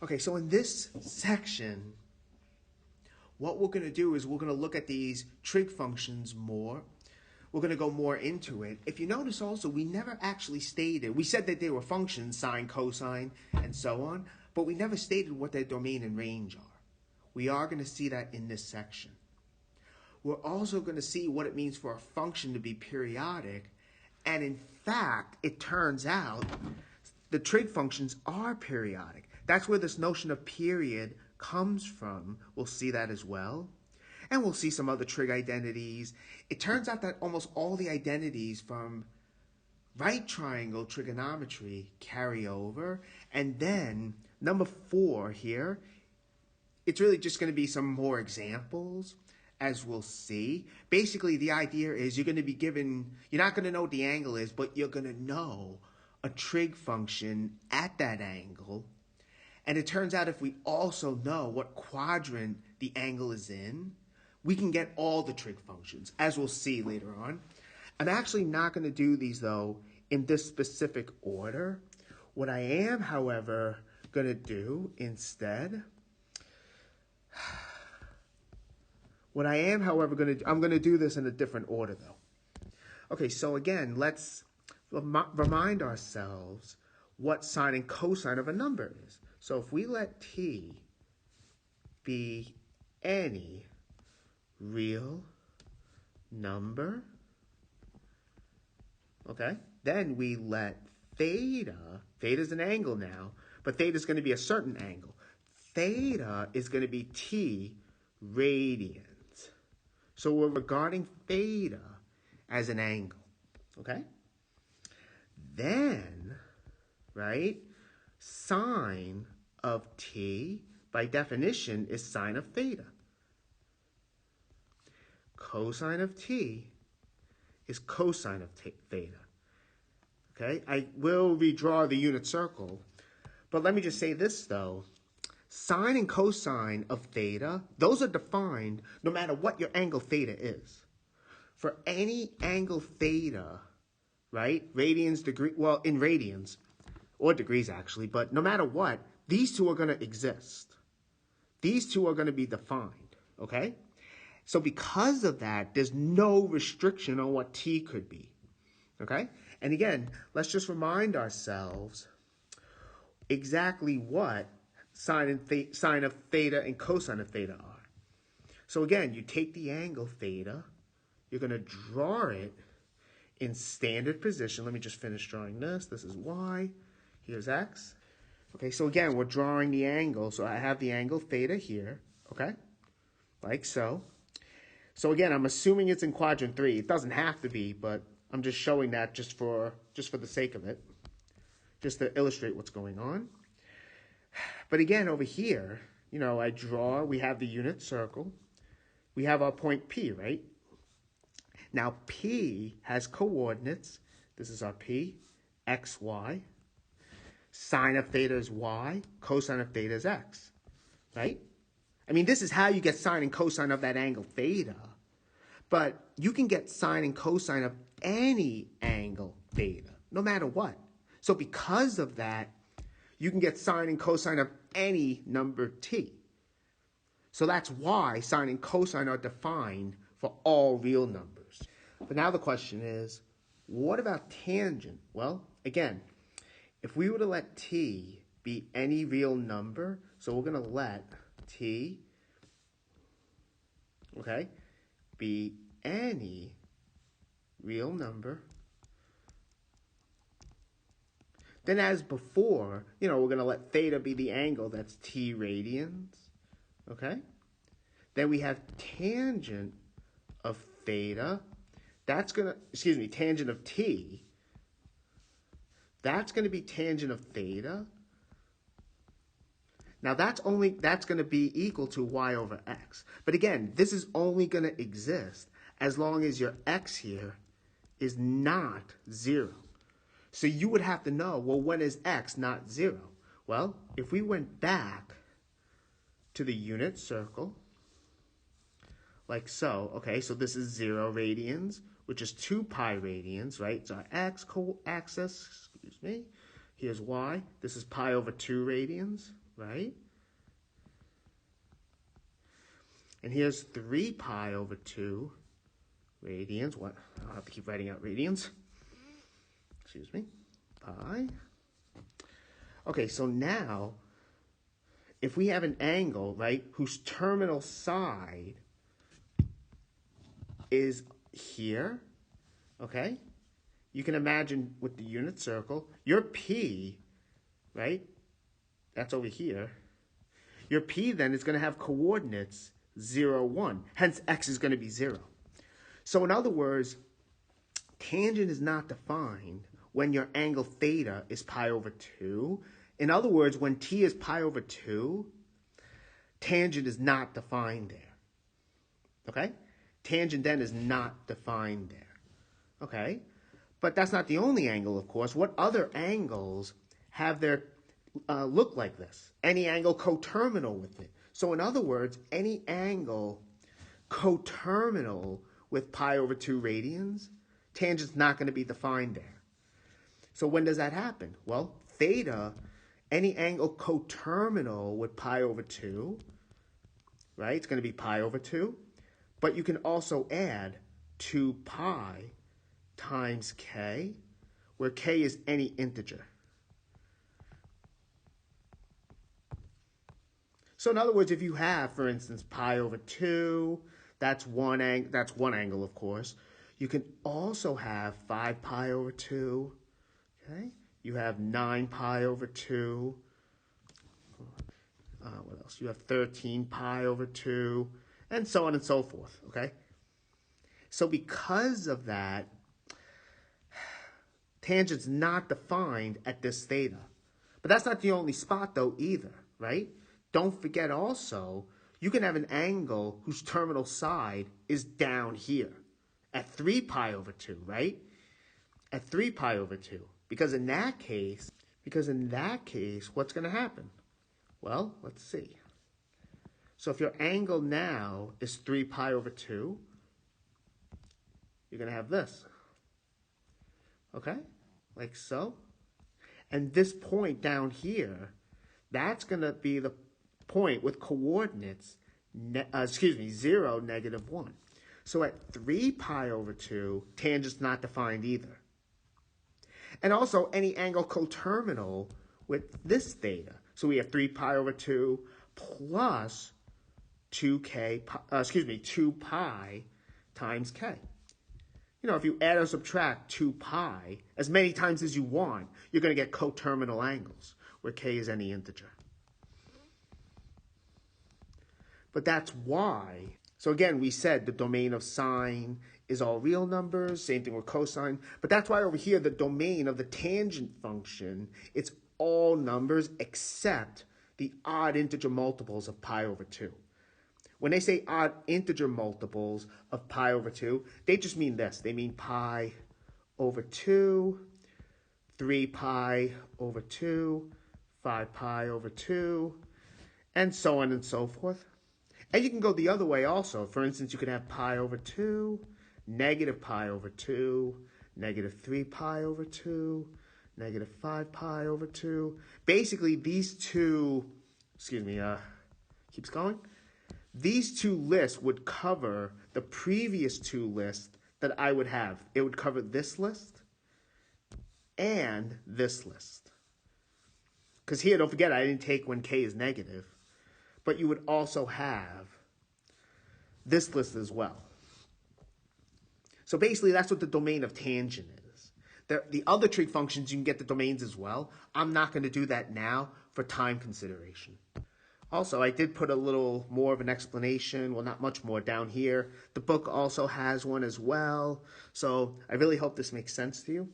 Okay, so in this section, what we're going to do is we're going to look at these trig functions more. We're going to go more into it. If you notice also, we never actually stated, we said that they were functions, sine, cosine, and so on, but we never stated what their domain and range are. We are going to see that in this section. We're also going to see what it means for a function to be periodic, and in fact, it turns out the trig functions are periodic. That's where this notion of period comes from. We'll see that as well. And we'll see some other trig identities. It turns out that almost all the identities from right triangle trigonometry carry over. And then number 4 here, it's really just going to be some more examples, as we'll see. Basically, the idea is you're going to be given, you're not going to know what the angle is, but you're going to know a trig function at that angle. And it turns out if we also know what quadrant the angle is in, we can get all the trig functions, as we'll see later on. I'm actually not going to do these, though, in this specific order. What I am, however, going to do instead, I'm going to do this in a different order, though. Okay, so again, let's remind ourselves what sine and cosine of a number is. So if we let t be any real number, okay, then we let theta is an angle now, but theta is going to be a certain angle. Theta is going to be t radians. So we're regarding theta as an angle, okay? Then, right, sine of t, by definition, is sine of theta. Cosine of t is cosine of theta. Okay, I will redraw the unit circle, but let me just say this, though. Sine and cosine of theta, those are defined no matter what your angle theta is. For any angle theta, right, radians, degree, well, in radians, or degrees actually, but no matter what, these two are going to exist. These two are going to be defined, okay? So because of that, there's no restriction on what t could be, okay? And again, let's just remind ourselves exactly what sine of theta and cosine of theta are. So again, you take the angle theta, you're going to draw it in standard position. Let me just finish drawing this. This is y. Here's x. Okay, so again, we're drawing the angle. So I have the angle theta here, okay, like so. So again, I'm assuming it's in quadrant 3. It doesn't have to be, but I'm just showing that just for the sake of it, just to illustrate what's going on. But again, over here, you know, we have the unit circle. We have our point P, right? Now, P has coordinates. This is our P, x, y. Sine of theta is y. Cosine of theta is x, right? I mean, this is how you get sine and cosine of that angle theta. But you can get sine and cosine of any angle theta, no matter what. So because of that, you can get sine and cosine of any number t. So that's why sine and cosine are defined for all real numbers. But now the question is, what about tangent? Well, again, if we were to let t be any real number, so we're going to let t, okay, be any real number, then as before, you know, we're going to let theta be the angle, that's t radians, okay? Then we have tangent of theta, tangent of t, that's going to be tangent of theta. Now that's going to be equal to y over x. But again, this is only going to exist as long as your x here is not 0. So you would have to know, well, when is x not 0? Well, if we went back to the unit circle, like so, okay, so this is 0 radians, which is 2 pi radians, right? So our x-axis, here's y. This is pi over 2 radians, right? And here's 3 pi over 2 radians. What? I'll have to keep writing out radians. Excuse me. Pi. Okay, so now, if we have an angle, right, whose terminal side is here, okay? You can imagine with the unit circle, your P, right, that's over here. Your P then is going to have coordinates 0, 1. Hence, x is going to be 0. So in other words, tangent is not defined when your angle theta is pi over 2. In other words, when t is pi over 2, tangent is not defined there. Okay? Tangent then is not defined there. Okay? But that's not the only angle, of course. What other angles have their look like this? Any angle coterminal with it. So in other words, any angle coterminal with pi over 2 radians, tangent's not going to be defined there. So when does that happen? Well, theta, any angle coterminal with pi over 2, right? It's going to be pi over 2. But you can also add 2 pi times k, where k is any integer. So in other words, if you have, for instance, pi over 2, that's one angle, of course. You can also have 5 pi over 2, okay? You have 9 pi over 2. What else? You have 13 pi over 2, and so on and so forth, okay? So because of that, tangent's not defined at this theta. But that's not the only spot, though, either, right? Don't forget also, you can have an angle whose terminal side is down here at 3 pi over 2, right? At 3 pi over 2. Because in that case, what's going to happen? Well, let's see. So if your angle now is 3 pi over 2, you're going to have this. Okay? Like so. And this point down here, that's going to be the point with coordinates, 0, negative 1. So at 3 pi over 2, tangent's not defined either. And also any angle coterminal with this theta. So we have 3 pi over 2 plus 2 pi times k. You know, if you add or subtract 2 pi as many times as you want, you're going to get coterminal angles, where k is any integer. But that's why. So again, we said the domain of sine is all real numbers, same thing with cosine. But that's why over here, the domain of the tangent function, it's all numbers except the odd integer multiples of pi over 2. When they say odd integer multiples of pi over 2, they just mean this. They mean pi over 2, 3 pi over 2, 5 pi over 2, and so on and so forth. And you can go the other way also. For instance, you could have pi over 2, negative pi over 2, negative 3 pi over 2, negative 5 pi over 2. Basically, these two, keeps going. These two lists would cover the previous two lists that I would have. It would cover this list and this list. Because here, don't forget, I didn't take when k is negative. But you would also have this list as well. So basically, that's what the domain of tangent is. The other trig functions, you can get the domains as well. I'm not going to do that now for time consideration. Also, I did put a little more of an explanation, well, not much more, down here. The book also has one as well. So I really hope this makes sense to you.